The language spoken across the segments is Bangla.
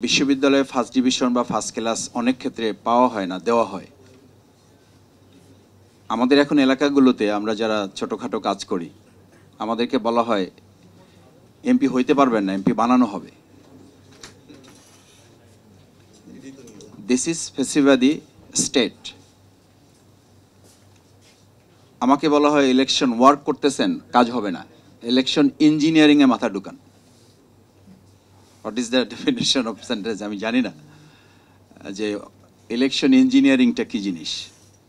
বিশ্ববিদ্যালয়ে ফার্স্ট ডিভিশন বা ফার্স্ট ক্লাস অনেক ক্ষেত্রে পাওয়া হয় না, দেওয়া হয়। আমাদের এখন এলাকাগুলোতে আমরা যারা ছোটোখাটো কাজ করি, আমাদেরকে বলা হয় এমপি হইতে পারবেন না, এমপি বানানো হবে। দিস ইজ ফেসিবাদী স্টেট। আমাকে বলা হয় ইলেকশন ওয়ার্ক করতেছেন, কাজ হবে না, ইলেকশন ইঞ্জিনিয়ারিংয়ে মাথা ঢুকান। What is the definition of sentence আমি জানি না, যে ইলেকশন ইঞ্জিনিয়ারিংটা কী জিনিস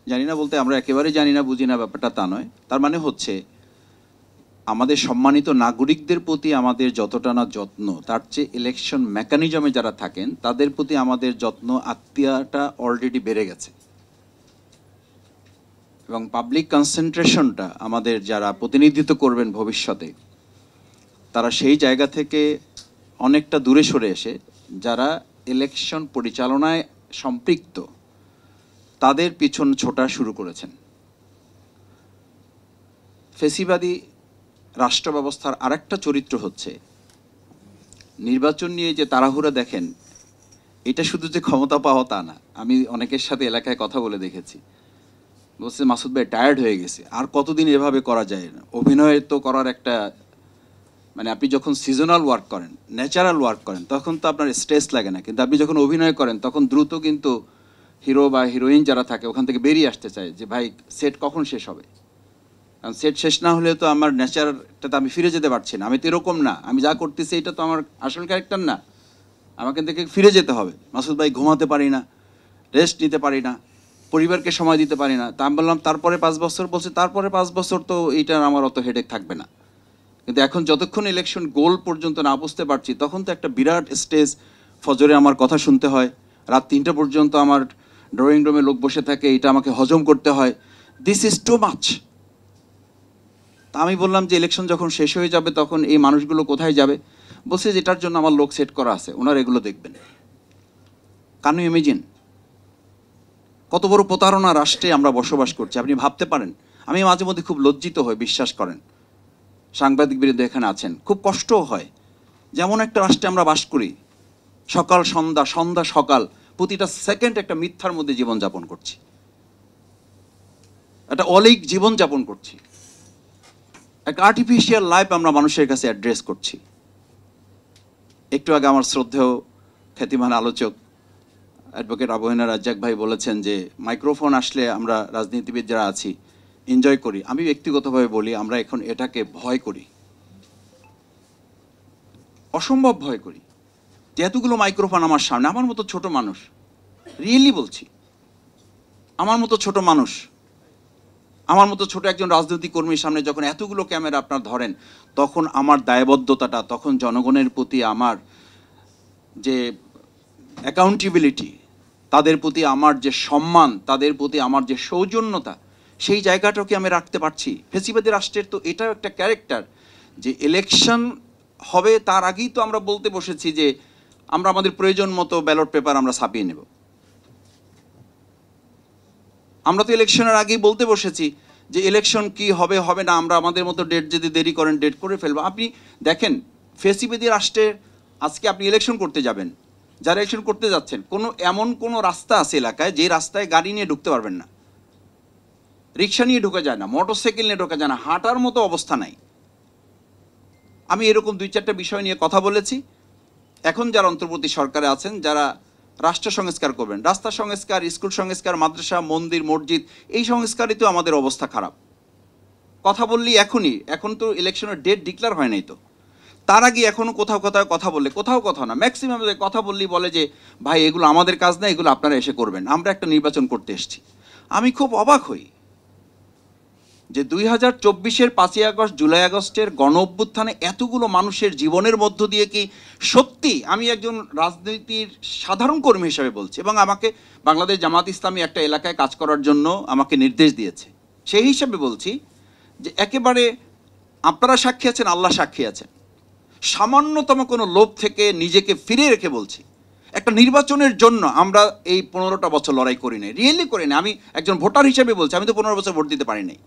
জানি না। বলতে আমরা একেবারে জানি না, বুঝি না, ব্যাপারটা তা নয়। তার মানে হচ্ছে আমাদের সম্মানিত নাগরিকদের প্রতি আমাদের যতটা না যত্ন, তার চেয়ে ইলেকশন মেকানিজমে যারা থাকেন তাদের প্রতি আমাদের যত্ন, আত্মীয়তা অলরেডি বেড়ে গেছে। এবং পাবলিক কনসেন্ট্রেশনটা আমাদের যারা প্রতিনিধিত্ব করবেন ভবিষ্যতে, তারা সেই জায়গা থেকে অনেকটা দূরে সরে এসে যারা ইলেকশন পরিচালনায় সম্পৃক্ত তাদের পিছন ছোটা শুরু করেছেন। ফেসিবাদী রাষ্ট্র ব্যবস্থার আরেকটা চরিত্র হচ্ছে নির্বাচন নিয়ে যে তাড়াহুড়া দেখেন, এটা শুধু যে ক্ষমতা পাওয়া তা না। আমি অনেকের সাথে এলাকায় কথা বলে দেখেছি, বলছে মাসুদ ভাই টায়ার্ড হয়ে গেছে, আর কতদিন এভাবে করা যায় না। অভিনয় তো করার একটা মানে আপনি যখন সিজনাল ওয়ার্ক করেন, ন্যাচারাল ওয়ার্ক করেন, তখন তো আপনার স্ট্রেস লাগে না। কিন্তু আপনি যখন অভিনয় করেন তখন দ্রুত কিন্তু হিরো বা হিরোইন যারা থাকে ওখান থেকে বেরিয়ে আসতে চায় যে ভাই সেট কখন শেষ হবে। কারণ সেট শেষ না হলে তো আমার ন্যাচারটাতে আমি ফিরে যেতে পারছি না। আমি তো এরকম না, আমি যা করতেছি এটা তো আমার আসল ক্যারেক্টার না, আমাকে থেকে ফিরে যেতে হবে। মাসুদ ভাই ঘুমাতে পারি না, রেস্ট নিতে পারি না, পরিবারকে সময় দিতে পারি না। তা আমি বললাম তারপরে 5 বছর, বলছে তারপরে 5 বছর তো এইটার আমার অত হেডেক থাকবে না। কিন্তু এখন যতক্ষণ ইলেকশন গোল পর্যন্ত না বুঝতে পারছি, তখন তো একটা বিরাট স্টেজ, ফজরে আমার কথা শুনতে হয়, রাত 3টা পর্যন্ত আমার ড্রয়িং রুমে লোক বসে থাকে, এটা আমাকে হজম করতে হয়। This is too much. তা আমি বললাম যে ইলেকশন যখন শেষ হয়ে যাবে তখন এই মানুষগুলো কোথায় যাবে? বলছে যেটার জন্য আমার লোক সেট করা আছে, ওনারা এগুলো দেখবেন। ক্যান ইউ ইমাজিন কত বড় প্রতারণা রাষ্ট্রে আমরা বসবাস করছি? আপনি ভাবতে পারেন? আমি মাঝে মধ্যে খুব লজ্জিত হই, বিশ্বাস করেন। সাংবাদিক বিরুদ্ধে এখানে আছেন, খুব কষ্টও হয়। যেমন একটা রাষ্ট্রে আমরা বাস করি, সকাল সন্ধ্যা, সন্ধ্যা সকাল, প্রতিটা সেকেন্ড একটা মিথ্যার মধ্যে জীবনযাপন করছি, একটা অলৌকিক জীবনযাপন করছি, একটা আর্টিফিশিয়াল লাইফ আমরা মানুষের কাছে অ্যাড্রেস করছি। একটু আগে আমার শ্রদ্ধেয় খ্যাতিমান আলোচক অ্যাডভোকেট আবু রাজ্জাক ভাই বলেছেন যে মাইক্রোফোন আসলে আমরা রাজনীতিবিদ যারা আছি এনজয় করি। আমি ব্যক্তিগতভাবে বলি আমরা এখন এটাকে ভয় করি, অসম্ভব ভয় করি। যে এতগুলো মাইক্রোফোন আমার সামনে, আমার মতো ছোট মানুষ, রিয়েলি বলছি, আমার মতো ছোট মানুষ, আমার মতো ছোট একজন রাজনৈতিক কর্মীর সামনে যখন এতগুলো ক্যামেরা আপনার ধরেন, তখন আমার দায়বদ্ধতাটা, তখন জনগণের প্রতি আমার যে অ্যাকাউন্টেবিলিটি, তাদের প্রতি আমার যে সম্মান, তাদের প্রতি আমার যে সৌজন্যতা, সেই জায়গাটাকে আমি রাখতে পারছি। ফেসিবাদী রাষ্ট্রের তো এটাও একটা ক্যারেক্টার যে ইলেকশন হবে তার আগেই তো আমরা বলতে বসেছি যে আমরা আমাদের প্রয়োজন মতো ব্যালট পেপার আমরা ছাপিয়ে নেব। আমরা তো ইলেকশনের আগেই বলতে বসেছি যে ইলেকশন কি হবে হবে না, আমরা আমাদের মতো ডেট যদি দেরি করেন ডেট করে ফেলবো। আপনি দেখেন ফেসিবাদী রাষ্ট্রের আজকে আপনি ইলেকশন করতে যাবেন, যারা ইলেকশন করতে যাচ্ছেন, এমন কোনো রাস্তা আছে এলাকায় যে রাস্তায় গাড়ি নিয়ে ঢুকতে পারবেন না, রিক্সা নিয়ে ঢুকে যায় না, মোটরসাইকেল নিয়ে ঢোকা যায় না, হাঁটার মতো অবস্থা নাই। আমি এরকম 2-4টা বিষয় নিয়ে কথা বলেছি। এখন যারা অন্তর্বর্তী সরকারে আছেন, যারা রাষ্ট্র সংস্কার করবেন, রাস্তা সংস্কার, স্কুল সংস্কার, মাদ্রাসা, মন্দির, মসজিদ, এই সংস্কারই তো আমাদের অবস্থা খারাপ। কথা বললি এখনই, এখন তো ইলেকশনের ডেট ডিক্লেয়ার হয় নাই, তো তার আগে এখনও কোথাও কোথাও কথা বললে, কোথাও না, ম্যাক্সিমাম কথা বললেই বলে যে ভাই এগুলো আমাদের কাজ না, এগুলো আপনারা এসে করবেন, আমরা একটা নির্বাচন করতে এসেছি। আমি খুব অবাক হই যে 2024-এর 5ই আগস্ট, জুলাই আগস্টের গণ অভ্যুত্থানে এতগুলো মানুষের জীবনের মধ্য দিয়ে কি সত্যি, আমি একজন রাজনীতির সাধারণ কর্মী হিসেবে বলছি, এবং আমাকে বাংলাদেশ জামাত ইসলামী একটা এলাকায় কাজ করার জন্য আমাকে নির্দেশ দিয়েছে, সেই হিসাবে বলছি যে একেবারে আপনারা সাক্ষী আছেন, আল্লাহ সাক্ষী আছেন, সামান্যতম কোনো লোভ থেকে নিজেকে ফিরে রেখে বলছি, একটা নির্বাচনের জন্য আমরা এই 15টা বছর লড়াই করি নাই, রিয়েলি করি না। আমি একজন ভোটার হিসেবে বলছি, আমি তো 15 বছর ভোট দিতে পারি নাই।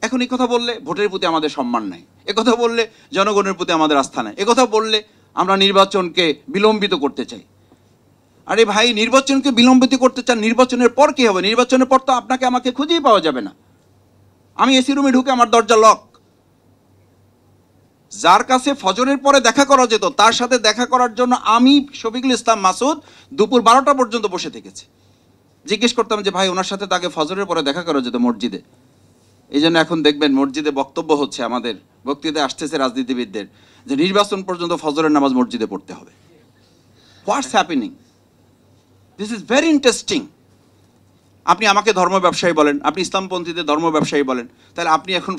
এখন এই কথা বললে ভোটের প্রতি আমাদের সম্মান নাই, একথা বললে জনগণের প্রতি আমাদের আস্থা নাই, একথা বললে আমরা নির্বাচনকে বিলম্বিত করতে চাই। আরে ভাই, নির্বাচনকে বিলম্বিত করতে চান, নির্বাচনের পর কি হবে? নির্বাচনের পর তো আপনাকে আমাকে খুঁজেই পাওয়া যাবে না। আমি এসি রুমে ঢুকে আমার দরজা লক। যার কাছে ফজরের পরে দেখা করা যেত তার সাথে দেখা করার জন্য আমি শফিকুল ইসলাম মাসুদ দুপুর 12টা পর্যন্ত বসে থেকেছি। জিজ্ঞেস করতাম যে ভাই, ওনার সাথে তাকে ফজরের পরে দেখা করা যেত মসজিদে। এই জন্য এখন দেখবেন মসজিদে বক্তব্য হচ্ছে, আমাদের বক্তৃতায় আসতেছে রাজনীতিবিদদের, যে নির্বাচন পর্যন্ত ফজরের নামাজ মসজিদে পড়তে হবে। What's happening? This is very interesting. আপনি আমাকে ধর্ম ব্যবসায়ী বলেন, আপনি ইসলামপন্থীদের ধর্ম ব্যবসায়ী বলেন, তাহলে আপনি এখন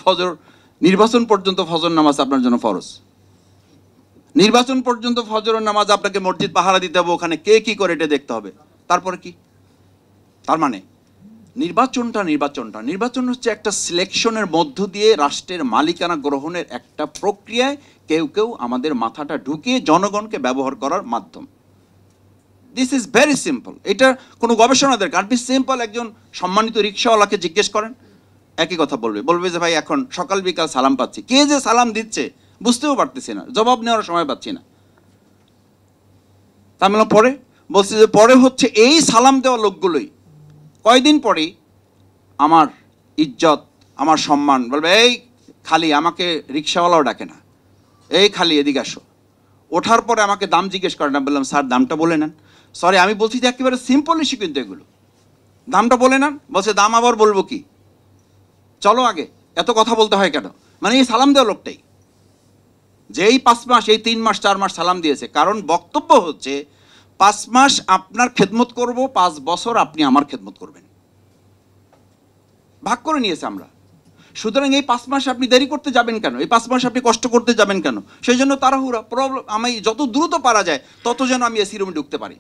নির্বাচন পর্যন্ত ফজর নামাজ আপনার জন্য ফরজ। নির্বাচন পর্যন্ত ফজরের নামাজ আপনাকে মসজিদ পাহারা দিতে হবে, ওখানে কে কি করে এটা দেখতে হবে। তারপরে কি? তার মানে নির্বাচন হচ্ছে একটা সিলেকশনের মধ্য দিয়ে রাষ্ট্রের মালিকানা গ্রহণের একটা প্রক্রিয়ায় কেউ কেউ আমাদের মাথাটা ঢুকিয়ে জনগণকে ব্যবহার করার মাধ্যম। This is very simple. এটা কোনো গবেষণা দরকার। আপনি সিম্পল একজন সম্মানিত রিক্সাওয়ালাকে জিজ্ঞেস করেন, একই কথা বলবে যে ভাই এখন সকাল বিকাল সালাম পাচ্ছি, কে যে সালাম দিচ্ছে বুঝতেও পারতেছি না, জবাব নেওয়ার সময় পাচ্ছি না। তার মানে পরে বলছে যে পরে হচ্ছে এই সালাম দেওয়া লোকগুলোই কয়দিন পরেই আমার ইজ্জত, আমার সম্মান বলবে, এই খালি আমাকে রিক্সাওয়ালাও ডাকে না, এই খালি এদিকে আসো। ওঠার পরে আমাকে দাম জিজ্ঞেস করে না, বললাম স্যার দামটা বলে নেন। সরি, আমি বলছি যে একেবারে সিম্পল ইস্যু কিন্তু এগুলো, দামটা বলে নেন। বলছে দাম আবার বলবো কি, চলো আগে, এত কথা বলতে হয় কেন? মানে এই সালাম দেওয়া লোকটাই যেই 5 মাস, এই 3 মাস 4 মাস সালাম দিয়েছে, কারণ বক্তব্য হচ্ছে 5 মাস আপনার খেদমত করব, 5 বছর আপনি আমার খেদমত করবেন। ভাগ করে নিয়েছে আমরা। সুতরাং এই 5 মাস আপনি দেরি করতে যাবেন কেন? এই 5 মাস আপনি কষ্ট করতে যাবেন কেন? সেই জন্য তাড়াহুড়া, প্রবলেম। আমি যত দ্রুত পারা যায় তত যেন আমি এসি রুমে ঢুকতে পারি।